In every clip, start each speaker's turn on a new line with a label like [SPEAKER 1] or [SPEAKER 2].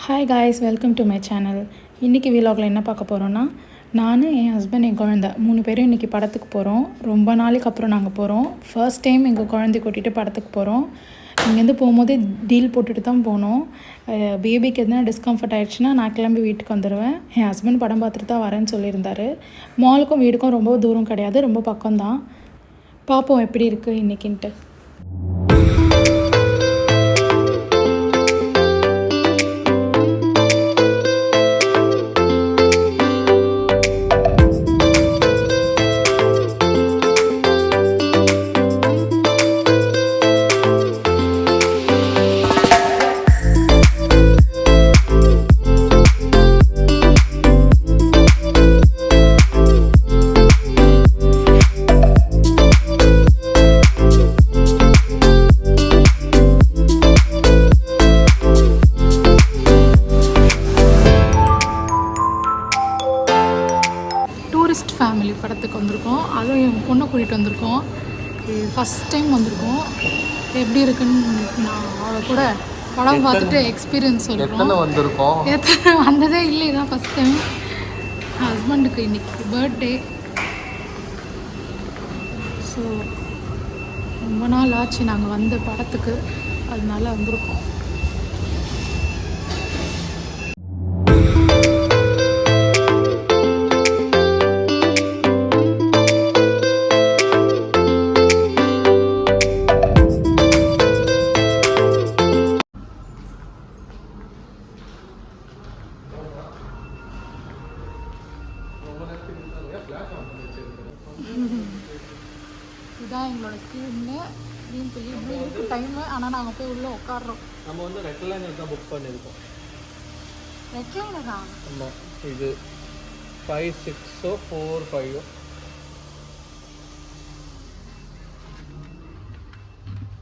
[SPEAKER 1] Hi guys, welcome to my channel. இன்றைக்கி வீலாகில் என்ன பார்க்க போகிறோன்னா, நான் என் ஹஸ்பண்ட் என் குழந்தை 3 பேரும் இன்றைக்கி படத்துக்கு போகிறோம். ரொம்ப நாளைக்கு அப்புறம் நாங்கள் போகிறோம். ஃபர்ஸ்ட் டைம் எங்கள் குழந்தைய கூட்டிகிட்டு படத்துக்கு போகிறோம். இங்கேருந்து போகும்போதே டீல் போட்டுட்டு தான் போனோம். பேபிக்கு எதுனா டிஸ்கம்ஃபர்ட் ஆகிடுச்சுன்னா நான் கிளம்பி வீட்டுக்கு வந்துடுவேன். என் ஹஸ்பண்ட் படம் பார்த்துட்டு தான் வரேன்னு சொல்லியிருந்தார். மாலுக்கும் வீட்டுக்கும் ரொம்ப தூரம் கிடையாது, ரொம்ப பக்கம்தான். பார்ப்போம் எப்படி இருக்குது இன்றைக்கின்ட்டு. டூரிஸ்ட் ஃபேமிலி படத்துக்கு வந்திருக்கோம். அதுவும் என் பொண்ணை கூட்டிகிட்டு வந்திருக்கோம். ஃபஸ்ட் டைம் வந்திருக்கோம். எப்படி இருக்குன்னு நான் அவளை கூட படம் பார்த்துட்டு எக்ஸ்பீரியன்ஸ் சொல்கிறோம். வந்ததே இல்லை, இதான் ஃபஸ்ட் டைம். ஹஸ்பண்டுக்கு இன்னைக்கு பர்த்டே. ஸோ ரொம்ப நாள் ஆச்சு நாங்கள் வந்த படத்துக்கு, அதனால வந்திருக்கோம். இதான் எங்களோட ஸ்க்ரீன்னு சொல்லி இருக்கு டைமு. ஆனால் நாங்கள் போய் உள்ளே உட்காடுறோம்.
[SPEAKER 2] நம்ம வந்து ரெக்லைனர் தான் புக் பண்ணியிருக்கோம்.
[SPEAKER 1] ரெக்லைனரா?
[SPEAKER 2] ஆமாம், இது 5, 6, 4, 5.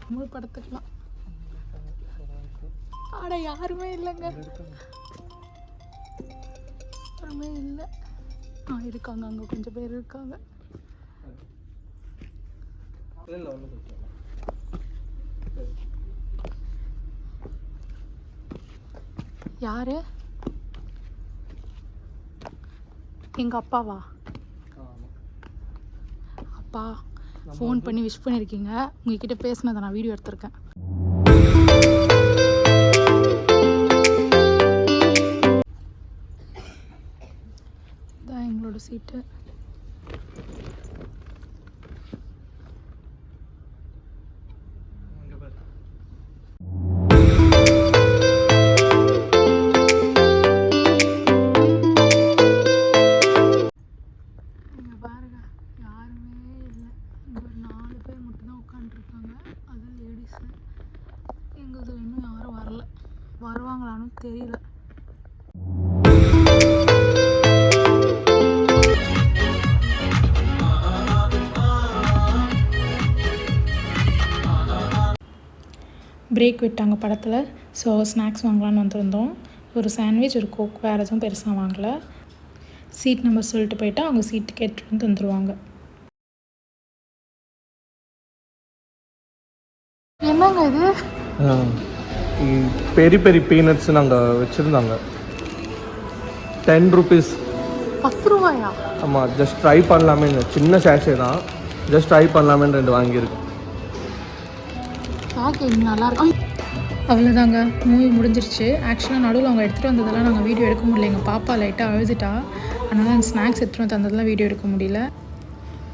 [SPEAKER 1] தமிழ் படத்துக்கலாம். ஆட யாருமே இல்லைங்க, யாருமே இல்லை. இருக்காங்க, அங்கே கொஞ்சம் பேர் இருக்காங்க. யாரு? எங்கள் அப்பாவா? அப்பா ஃபோன் பண்ணி விஷ் பண்ணியிருக்கீங்க. உங்ககிட்ட பேசினதை நான் வீடியோ எடுத்திருக்கேன். இதான் எங்களோட சீட்டு. பாருங்க, யாருமே இல்லை. இங்கே ஒரு 4 பேர் மட்டும்தான் உட்காந்துருக்காங்க. அது லேடிஸு. எங்களுக்கு இன்னும் யாரும் வரல. வருவாங்களான்னு தெரியல. பிரேக் விட்டாங்க படத்தில். ஸோ ஸ்நாக்ஸ் வாங்கலான்னு வந்திருந்தோம். ஒரு சாண்ட்விச், ஒரு கோக், வேறு எதுவும் பெருசாக வாங்கலை. சீட் நம்பர் சொல்லிட்டு போயிட்டா அவங்க சீட் கேட்டு வந்து தந்துடுவாங்க. என்னங்க இது?
[SPEAKER 2] பெரி பெரி பீனட்ஸ் நாங்கள் வச்சுருந்தாங்க. 10 rupees.
[SPEAKER 1] 10 ரூபாயா?
[SPEAKER 2] ஆமாம், ஜஸ்ட் ட்ரை பண்ணலாமே. சின்ன சேஷே தான், ஜஸ்ட் ட்ரை பண்ணலாமேன்னு 2 வாங்கியிருக்கு.
[SPEAKER 1] பேக்கிங் நல்லா இருக்கும். அவ்வளோதாங்க, மூவி முடிஞ்சிருச்சு. ஆக்சுவலாக நடுவில் அவங்க எடுத்துகிட்டு வந்ததெல்லாம் நாங்கள் வீடியோ எடுக்க முடியல. எங்கள் பாப்பா லைட்டாக அழுதுட்டா, அதனால் அந்த ஸ்நாக்ஸ் எடுத்துகிட்டு வந்து தந்ததெல்லாம் வீடியோ எடுக்க முடியல.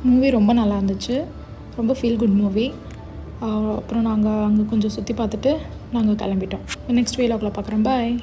[SPEAKER 1] மூவி ரொம்ப நல்லா இருந்துச்சு, ரொம்ப ஃபீல் குட் மூவி. அப்புறம் நாங்கள் அங்கே கொஞ்சம் சுற்றி பார்த்துட்டு நாங்கள் கிளம்பிட்டோம். நெக்ஸ்ட் வீலாகில் பார்க்குறேன். பாய்.